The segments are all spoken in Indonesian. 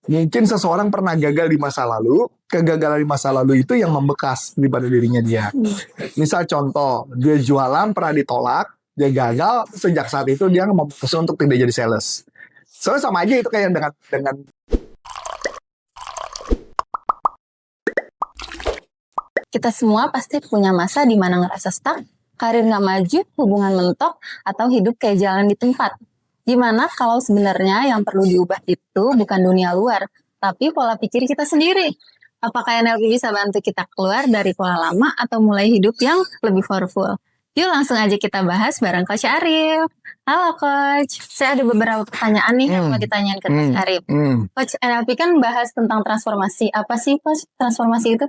Mungkin seseorang pernah gagal di masa lalu, kegagalan di masa lalu itu yang membekas di pada dirinya dia. Misal contoh, dia jualan pernah ditolak, dia gagal, sejak saat itu dia memutuskan untuk tidak jadi sales. Soalnya sama aja itu kayak dengan Kita semua pasti punya masa di mana ngerasa stuck, karir nggak maju, hubungan mentok, atau hidup kayak jalan di tempat. Gimana kalau sebenarnya yang perlu diubah itu bukan dunia luar, tapi pola pikir kita sendiri? Apakah NLP bisa bantu kita keluar dari pola lama atau mulai hidup yang lebih powerful? Yuk langsung aja kita bahas bareng Coach Arif. Halo Coach, saya ada beberapa pertanyaan nih yang mau ditanyain ke Coach Arif. Coach, NLP kan bahas tentang transformasi. Apa sih Coach transformasi itu?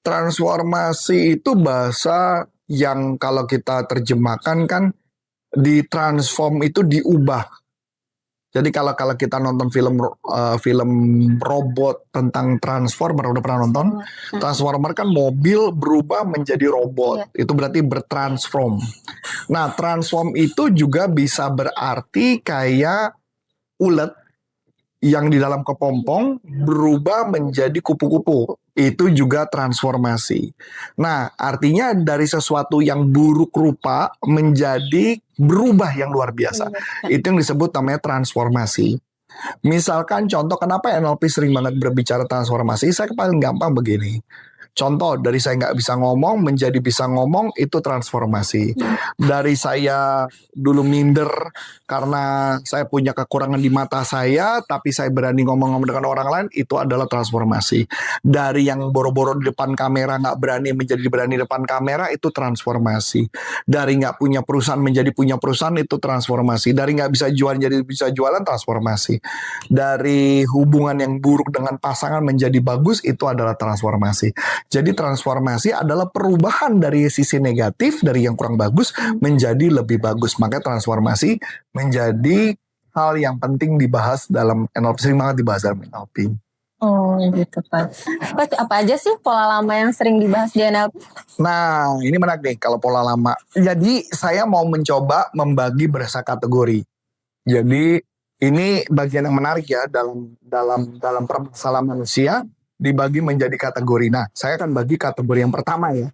transformasi itu bahasa yang kalau kita terjemahkan kan ditransform itu diubah. Jadi kalau kita nonton film robot tentang Transformer, udah pernah nonton? Transformer kan mobil berubah menjadi robot. Itu berarti bertransform. Nah, transform itu juga bisa berarti kayak ulet yang di dalam kepompong berubah menjadi kupu-kupu. Itu juga transformasi. Nah, artinya dari sesuatu yang buruk rupa menjadi berubah yang luar biasa. Itu yang disebut namanya transformasi. Misalkan contoh kenapa NLP sering banget berbicara transformasi, saya paling gampang begini. Contoh, dari saya nggak bisa ngomong menjadi bisa ngomong, itu transformasi. Dari saya dulu minder karena saya punya kekurangan di mata saya, tapi saya berani ngomong-ngomong dengan orang lain, itu adalah transformasi. Dari yang boro-boro di depan kamera nggak berani menjadi berani di depan kamera, itu transformasi. Dari nggak punya perusahaan menjadi punya perusahaan, itu transformasi. Dari nggak bisa jualan jadi bisa jualan, transformasi. Dari hubungan yang buruk dengan pasangan menjadi bagus, itu adalah transformasi. Jadi transformasi adalah perubahan dari sisi negatif, dari yang kurang bagus menjadi lebih bagus. Makanya transformasi menjadi hal yang penting dibahas dalam NLP, sering banget dibahas dalam NLP. Oh gitu Pak. Coach, apa aja sih pola lama yang sering dibahas di NLP? Nah, ini menarik nih kalau pola lama. Jadi saya mau mencoba membagi berdasarkan kategori. Jadi ini bagian yang menarik ya dalam permasalahan manusia, dibagi menjadi kategori. Nah, saya akan bagi kategori yang pertama ya.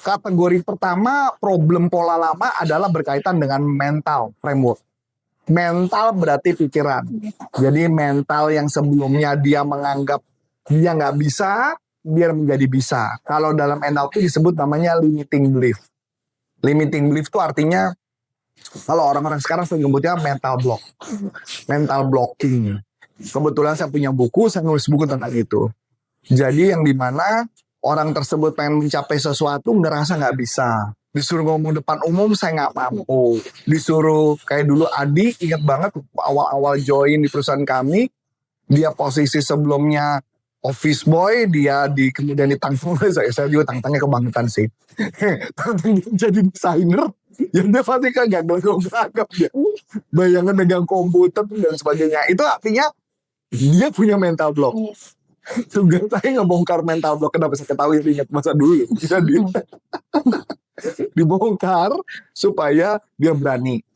Kategori pertama, problem pola lama adalah berkaitan dengan mental framework. Mental berarti pikiran. Jadi mental yang sebelumnya dia menganggap dia nggak bisa, biar menjadi bisa. Kalau dalam NLP disebut namanya limiting belief. Limiting belief itu artinya, kalau orang-orang sekarang sering menyebutnya mental block. Mental blocking. Kebetulan saya punya buku, saya nulis buku tentang itu. Jadi yang dimana orang tersebut pengen mencapai sesuatu ngerasa nggak bisa. Disuruh ngomong depan umum saya nggak mampu. Disuruh kayak dulu Adi, ingat banget awal-awal join di perusahaan kami, dia posisi sebelumnya office boy, dia kemudian ditantang saya juga tantangnya kebangetan sih. Tantang jadi desainer, yang dia pasti kan gagal dia. Bayangan megang komputer dan sebagainya. Itu artinya dia punya mental block. Tugas saya ngebongkar mental block. Kenapa saya ketahui ingat masa dulu. Jadi dibongkar supaya dia berani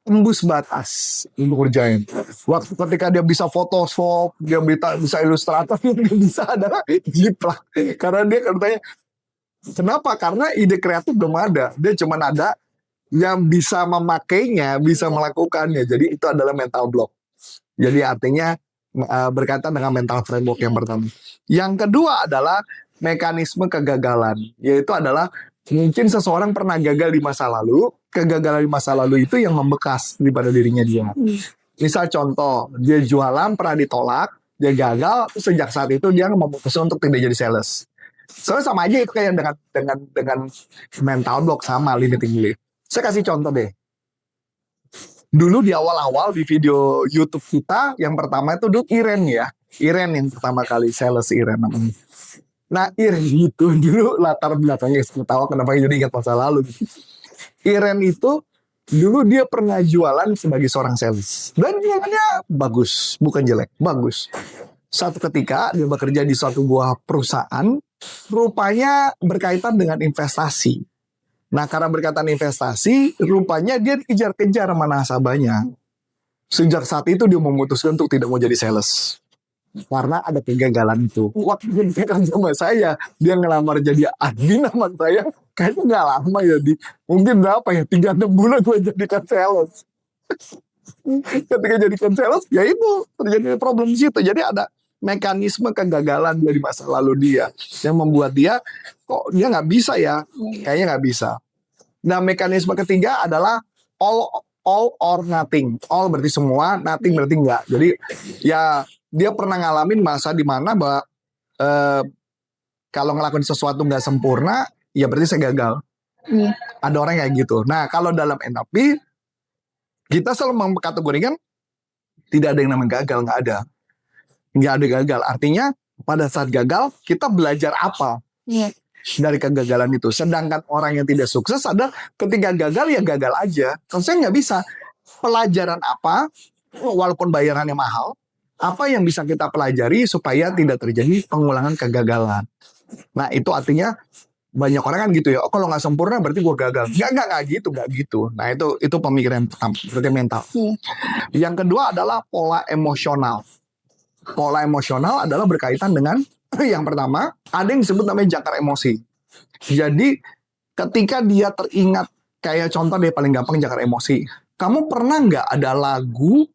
tembus batas untuk kerjain. Waktu ketika dia bisa Photoshop, dia bisa ilustrator, yang dia bisa adalah jiplak. Karena dia katanya, kenapa? Karena ide kreatif belum ada. Dia cuma ada yang bisa memakainya, bisa melakukannya. Jadi itu adalah mental block. Jadi artinya berkaitan dengan mental framework yang pertama. Yang kedua adalah mekanisme kegagalan. Yaitu adalah mungkin seseorang pernah gagal di masa lalu, kegagalan di masa lalu itu yang membekas di pada dirinya dia. Misal contoh, dia jualan pernah ditolak, dia gagal, sejak saat itu dia memutuskan untuk tidak jadi sales. Soalnya sama aja itu kayak dengan mental block sama limiting belief. Saya kasih contoh deh. Dulu di awal-awal di video YouTube kita, yang pertama itu dulu Iren ya. Iren yang pertama kali sales Iren namanya. Nah Iren itu dulu latar belakangnya, saya tahu kenapa jadi ingat masa lalu. Iren itu dulu dia pernah jualan sebagai seorang sales. Dan jualannya bagus, bukan jelek, bagus. Suatu ketika dia bekerja di suatu buah perusahaan, rupanya berkaitan dengan investasi. Nah karena berkaitan investasi, rupanya dia dikejar-kejar sama nasabahnya. Sejak saat itu dia memutuskan untuk tidak mau jadi sales. Karena ada kegagalan itu. Waktu dia nikah sama saya, dia ngelamar jadi admin sama saya, kayaknya nggak lama ya, mungkin berapa ya, 3-6 bulan gue jadikan sales. Ketika jadikan sales, ya itu terjadi problem di situ. Jadi ada mekanisme kegagalan dari masa lalu dia yang membuat dia kok dia nggak bisa ya, kayaknya nggak bisa. Nah, mekanisme ketiga adalah all or nothing. All berarti semua, nothing berarti enggak. Jadi ya dia pernah ngalamin masa di mana bahwa kalau ngelakuin sesuatu nggak sempurna, ya berarti saya gagal. Ada orang kayak gitu. Nah, kalau dalam NLP kita selalu mengkategorikan tidak ada yang namanya gagal, nggak ada gagal. Artinya pada saat gagal kita belajar apa dari kegagalan itu. Sedangkan orang yang tidak sukses ada ketika gagal ya gagal aja. Kalau saya nggak bisa. Pelajaran apa, walaupun bayarannya mahal, apa yang bisa kita pelajari supaya tidak terjadi pengulangan kegagalan. Nah itu artinya banyak orang kan gitu ya. Oh kalau nggak sempurna berarti gue gagal. Nggak gitu. Nah itu pemikiran pertama, berarti mental. Yang kedua adalah pola emosional. Pola emosional adalah berkaitan dengan yang pertama, ada yang disebut namanya jangkar emosi. Jadi ketika dia teringat, kayak contoh deh paling gampang jangkar emosi. Kamu pernah nggak ada lagu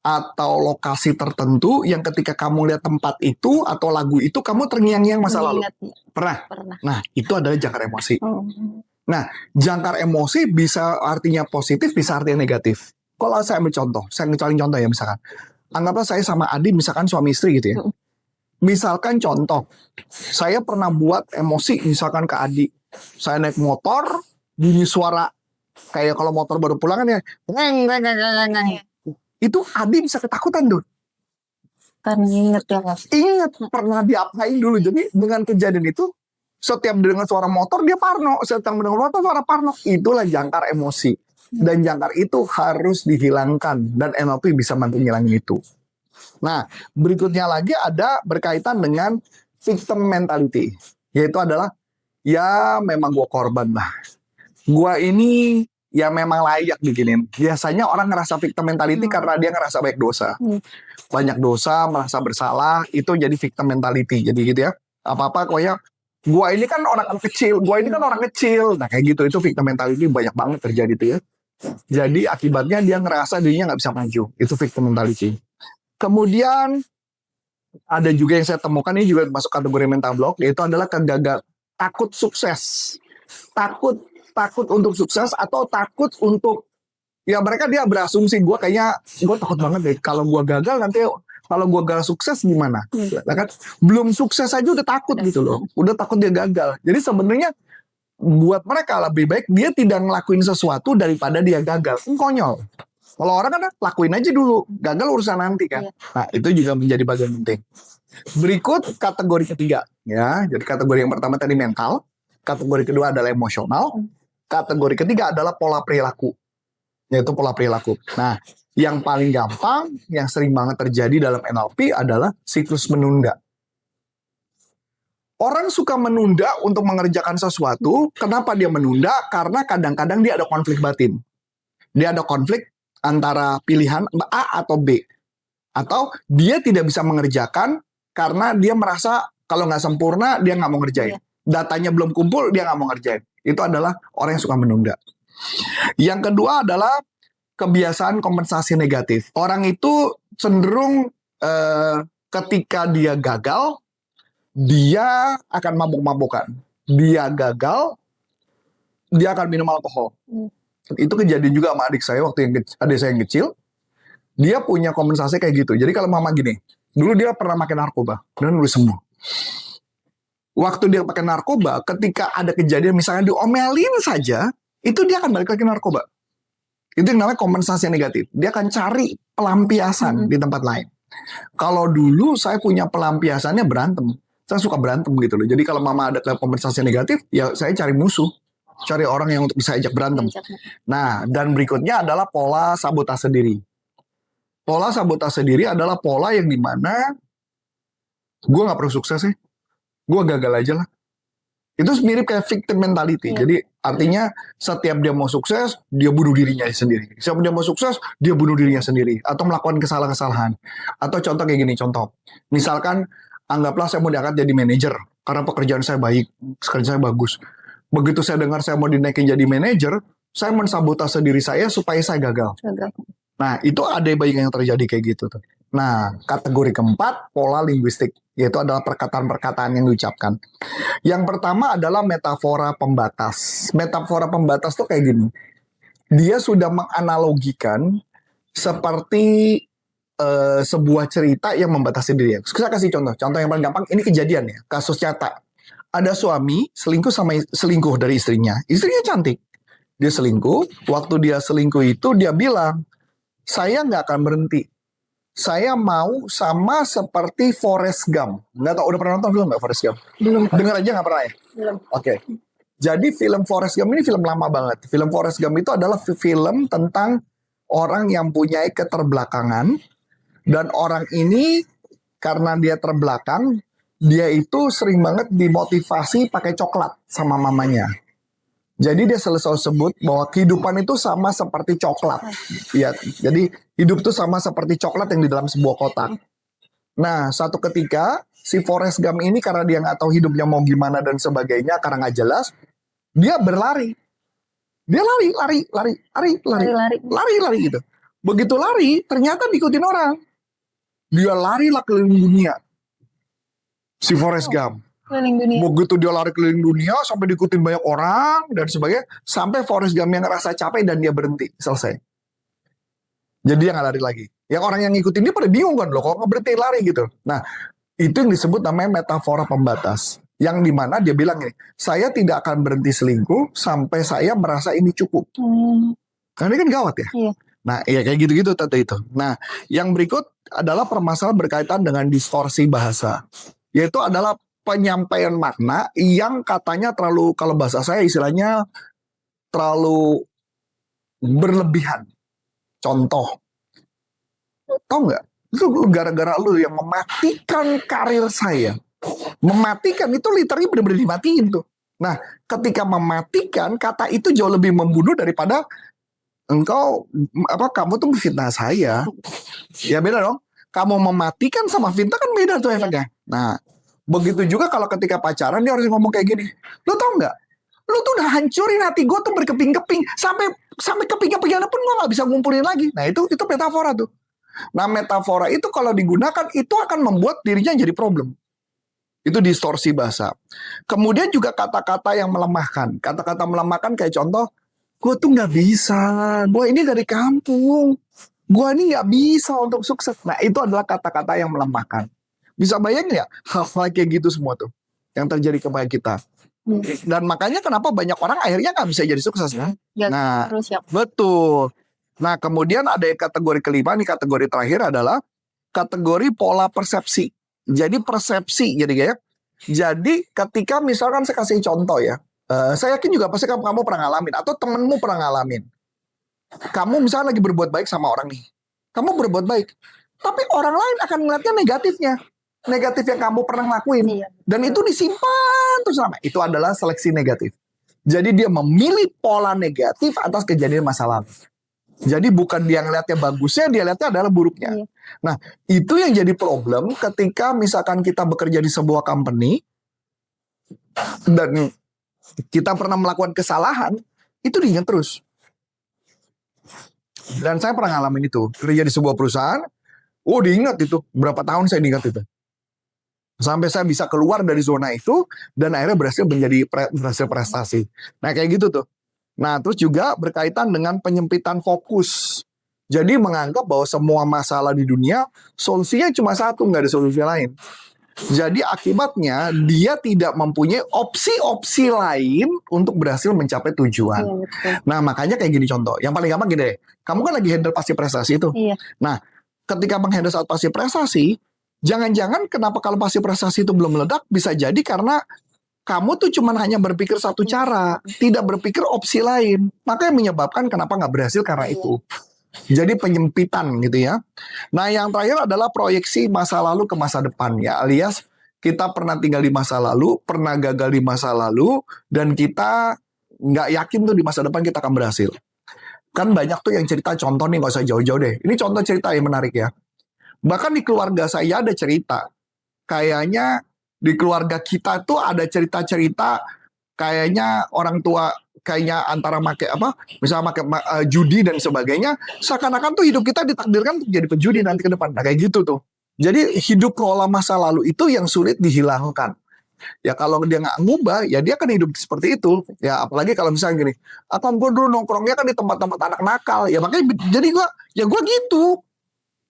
atau lokasi tertentu yang ketika kamu lihat tempat itu atau lagu itu kamu terngiang-ngiang masa lalu? Pernah? Nah, itu adalah jangkar emosi. Nah, jangkar emosi bisa artinya positif, bisa artinya negatif. Kalau saya ambil contoh, saya ngecalin contoh ya misalkan. Anggaplah saya sama Adi misalkan suami istri gitu ya. Misalkan contoh, saya pernah buat emosi misalkan ke Adi. Saya naik motor, bunyi suara kayak kalau motor baru pulang kan ya, itu Adi bisa ketakutan tuh. Karena inget ya. Ingat pernah diapain dulu. Jadi dengan kejadian itu, setiap dengar suara motor dia parno, setiap mendengar suara parno. Itulah jangkar emosi. Dan jangkar itu harus dihilangkan dan NLP bisa bantu ngilangin itu. Nah, berikutnya lagi ada berkaitan dengan victim mentality. Yaitu adalah, ya memang gue korban lah. Gue ini ya memang layak diginin. Biasanya orang ngerasa victim mentality karena dia ngerasa banyak dosa. Banyak dosa, merasa bersalah, itu jadi victim mentality. Jadi gitu ya, apa-apa pokoknya, gue ini kan orang kecil, Nah kayak gitu, itu victim mentality banyak banget terjadi tuh ya. Jadi akibatnya dia ngerasa dirinya nggak bisa maju. Itu victim mentality. Kemudian ada juga yang saya temukan, ini juga masuk kategori mental block, yaitu adalah takut sukses. Takut untuk sukses atau takut untuk, ya mereka dia berasumsi gue takut banget deh kalau gue gagal nanti, kalau gue gagal sukses gimana? Nah, kan belum sukses aja udah takut gitu loh, udah takut dia gagal. Jadi sebenarnya buat mereka lebih baik dia tidak ngelakuin sesuatu daripada dia gagal. Konyol. Kalau orang kan lakuin aja dulu, gagal urusan nanti kan. Nah itu juga menjadi bagian penting. Berikut kategori ketiga ya. Jadi kategori yang pertama tadi mental, kategori kedua adalah emosional, kategori ketiga adalah pola perilaku, yaitu pola perilaku. Nah yang paling gampang, yang sering banget terjadi dalam NLP adalah siklus menunda. Orang suka menunda untuk mengerjakan sesuatu. Kenapa dia menunda? Karena kadang-kadang dia ada konflik batin. Dia ada konflik antara pilihan A atau B. Atau dia tidak bisa mengerjakan karena dia merasa kalau nggak sempurna, dia nggak mau ngerjain. Datanya belum kumpul, dia nggak mau ngerjain. Itu adalah orang yang suka menunda. Yang kedua adalah kebiasaan kompensasi negatif. Orang itu cenderung ketika dia gagal, dia akan mabuk-mabukan. Dia gagal, dia akan minum alkohol. Itu kejadian juga sama adik saya waktu adik saya yang kecil. Dia punya kompensasi kayak gitu. Jadi kalau mama gini, dulu dia pernah pakai narkoba dan udah sembuh. Waktu dia pakai narkoba, ketika ada kejadian misalnya diomelin saja, itu dia akan balik lagi narkoba. Itu yang namanya kompensasi negatif. Dia akan cari pelampiasan di tempat lain. Kalau dulu saya punya pelampiasannya berantem. Saya suka berantem gitu loh. Jadi kalau mama ada kompensasi negatif, ya saya cari musuh. Cari orang yang untuk bisa ajak berantem. Nah, dan berikutnya adalah pola sabotase diri. Pola sabotase diri adalah pola yang dimana gue gak perlu sukses ya. Gue gagal aja lah. Itu mirip kayak victim mentality. Iya. Jadi artinya setiap dia mau sukses, dia bunuh dirinya sendiri. Setiap dia mau sukses, dia bunuh dirinya sendiri. Atau melakukan kesalahan-kesalahan. Atau contoh kayak gini, contoh. Misalkan, anggaplah saya mau diangkat jadi manajer. Karena pekerjaan saya baik, kerja saya bagus. Begitu saya dengar saya mau dinaikin jadi manajer, saya mensabotase diri saya supaya saya gagal. Gagal. Nah, itu ada banyak yang terjadi kayak gitu tuh. Nah, kategori keempat, pola linguistik. Yaitu adalah perkataan-perkataan yang diucapkan. Yang pertama adalah metafora pembatas. Metafora pembatas tuh kayak gini. Dia sudah menganalogikan seperti sebuah cerita yang membatasi diri. Saya kasih contoh. Contoh yang paling gampang, ini kejadian ya. Kasus nyata. Ada suami selingkuh dari istrinya. Istrinya cantik. Dia selingkuh. Waktu dia selingkuh itu dia bilang, saya nggak akan berhenti. Saya mau sama seperti Forrest Gump. Nggak tahu, udah pernah nonton film nggak Forrest Gump? Belum. Dengar aja nggak pernah ya? Belum. Oke. Jadi film Forrest Gump ini film lama banget. Film Forrest Gump itu adalah film tentang orang yang punya keterbelakangan. Dan orang ini karena dia terbelakang, dia itu sering banget dimotivasi pakai coklat sama mamanya. Jadi dia selalu sebut bahwa kehidupan itu sama seperti coklat. Ya, jadi hidup itu sama seperti coklat yang di dalam sebuah kotak. Nah, satu ketika si Forrest Gump ini karena dia nggak tahu hidupnya mau gimana dan sebagainya, karena nggak jelas, dia berlari. Dia lari gitu. Begitu lari, ternyata diikutin orang. Dia larilah keliling dunia. Si Forrest Gump. Keliling dunia. Begitu dia lari keliling dunia sampai diikutin banyak orang dan sebagainya, sampai Forrest Gump yang ngerasa capek dan dia berhenti, selesai. Jadi dia nggak lari lagi. Yang orang yang ngikutin dia pada bingung kan, loh kok nggak berhenti lari gitu. Nah, itu yang disebut namanya metafora pembatas. Yang dimana dia bilang ini, saya tidak akan berhenti selingkuh sampai saya merasa ini cukup. Karena ini kan gawat ya. Iya. Nah, ya kayak gitu-gitu tante itu. Nah, yang berikut adalah permasalahan berkaitan dengan distorsi bahasa. Yaitu adalah penyampaian makna yang katanya terlalu, kalau bahasa saya istilahnya terlalu berlebihan. Contoh, tau nggak? Itu gara-gara lu yang mematikan karir saya. Mematikan itu literally benar-benar dimatiin tuh. Nah, ketika mematikan, kata itu jauh lebih membunuh daripada kamu tuh fitnah saya. Ya beda dong. Kamu mematikan sama fitnah kan beda tuh efeknya. Nah, begitu juga kalau ketika pacaran dia harus ngomong kayak gini. Lo tau nggak? Lo tuh udah hancurin hati gue tuh berkeping-keping sampai keping-kepingan pun gue nggak bisa ngumpulin lagi. Nah itu metafora tuh. Nah metafora itu kalau digunakan itu akan membuat dirinya jadi problem. Itu distorsi bahasa. Kemudian juga kata-kata yang melemahkan. Kata-kata melemahkan kayak contoh, gue tuh nggak bisa. Gue ini dari kampung. Gue ini nggak bisa untuk sukses. Nah itu adalah kata-kata yang melemahkan. Bisa bayangin ya hal-hal kayak gitu semua tuh yang terjadi kepada kita. Dan makanya kenapa banyak orang akhirnya nggak bisa jadi sukses kan? Nah, betul. Nah, kemudian ada kategori kelima, nih kategori terakhir adalah kategori pola persepsi. Jadi persepsi, jadi ketika misalkan saya kasih contoh ya, saya yakin juga pasti kamu pernah ngalamin atau temenmu pernah ngalamin. Kamu misalnya lagi berbuat baik sama orang nih, kamu berbuat baik, tapi orang lain akan melihatnya negatif yang kamu pernah lakuin. Iya. Dan itu disimpan terus lama. Itu adalah seleksi negatif. Jadi dia memilih pola negatif atas kejadian masa lalu. Jadi bukan dia ngeliatnya bagusnya, dia lihatnya adalah buruknya. Iya. Nah, itu yang jadi problem ketika misalkan kita bekerja di sebuah company dan kita pernah melakukan kesalahan, itu diingat terus. Dan saya pernah ngalamin itu. Kerja di sebuah perusahaan, diingat itu. Berapa tahun saya diingat itu. Sampai saya bisa keluar dari zona itu dan akhirnya berhasil prestasi. Nah kayak gitu tuh. Nah terus juga berkaitan dengan penyempitan fokus. Jadi menganggap bahwa semua masalah di dunia solusinya cuma satu, nggak ada solusi lain. Jadi akibatnya dia tidak mempunyai opsi-opsi lain untuk berhasil mencapai tujuan. Iya, nah makanya kayak gini contoh. Yang paling gampang gini deh. Kamu kan lagi handle pasti prestasi itu. Iya. Nah ketika menghandle saat pasti prestasi, jangan-jangan kenapa kalau pasti prestasi itu belum meledak, bisa jadi karena kamu tuh cuma hanya berpikir satu cara, tidak berpikir opsi lain. Maka yang menyebabkan kenapa nggak berhasil karena itu. Jadi penyempitan gitu ya. Nah yang terakhir adalah proyeksi masa lalu ke masa depan ya, alias kita pernah tinggal di masa lalu, pernah gagal di masa lalu, dan kita nggak yakin tuh di masa depan kita akan berhasil. Kan banyak tuh yang cerita, contoh nih, nggak usah jauh-jauh deh. Ini contoh cerita yang menarik ya. Bahkan di keluarga saya ada cerita. Kayaknya di keluarga kita tuh ada cerita-cerita kayaknya orang tua kayaknya antara misalnya judi dan sebagainya, seakan-akan tuh hidup kita ditakdirkan untuk jadi penjudi nanti ke depan. Nah, kayak gitu tuh. Jadi hidup pola masa lalu itu yang sulit dihilangkan. Ya kalau dia nggak ngubah, ya dia akan hidup seperti itu. Ya apalagi kalau misalnya gini, gue dulu nongkrongnya kan di tempat-tempat anak nakal. Ya makanya jadi gue gitu.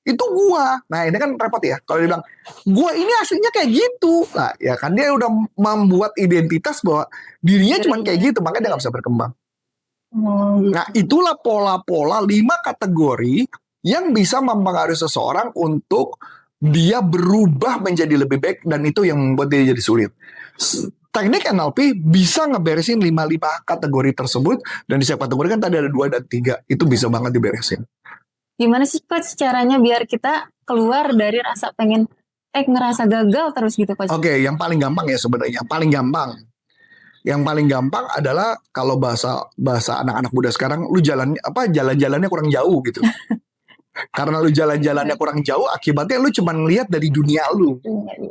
Itu gua. Nah ini kan repot ya. Kalau dia bilang, gua ini aslinya kayak gitu. Nah ya kan dia udah membuat identitas bahwa dirinya cuma kayak gitu. Makanya dia gak bisa berkembang. Nah itulah pola-pola 5 kategori yang bisa mempengaruhi seseorang untuk dia berubah menjadi lebih baik. Dan itu yang membuat dia jadi sulit. Teknik NLP bisa ngeberesin 5 kategori tersebut. Dan di setiap kategori kan tadi ada 2 dan 3. Itu bisa banget diberesin. Gimana sih Coach caranya biar kita keluar dari rasa pengen ngerasa gagal terus gitu Coach? Oke, yang paling gampang ya sebenarnya, yang paling gampang adalah kalau bahasa anak-anak muda sekarang, lu jalan-jalannya kurang jauh gitu. Karena lu jalan-jalannya kurang jauh, akibatnya lu cuma melihat dari dunia lu.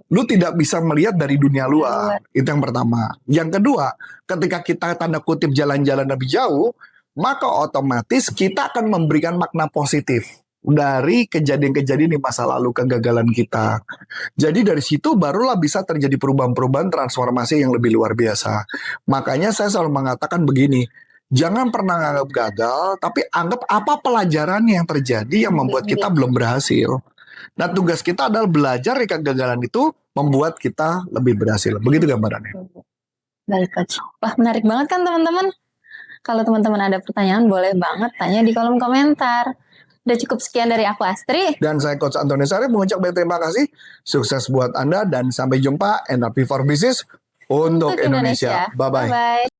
Lu tidak bisa melihat dari dunia luar. Itu yang pertama. Yang kedua, ketika kita tanda kutip jalan-jalan lebih jauh, maka otomatis kita akan memberikan makna positif dari kejadian-kejadian di masa lalu, kegagalan kita. Jadi dari situ barulah bisa terjadi perubahan-perubahan transformasi yang lebih luar biasa. Makanya saya selalu mengatakan begini, jangan pernah anggap gagal, tapi anggap apa pelajaran yang terjadi yang membuat kita belum berhasil. Nah tugas kita adalah belajar dari kegagalan itu membuat kita lebih berhasil. Begitu gambarannya. Baik Coach. Wah menarik banget kan teman-teman. Kalau teman-teman ada pertanyaan boleh banget tanya di kolom komentar. Udah cukup sekian dari aku Astri. Dan saya Coach Antoni Sarif mengucapkan terima kasih. Sukses buat Anda dan sampai jumpa NLP for Business untuk Indonesia. Bye-bye.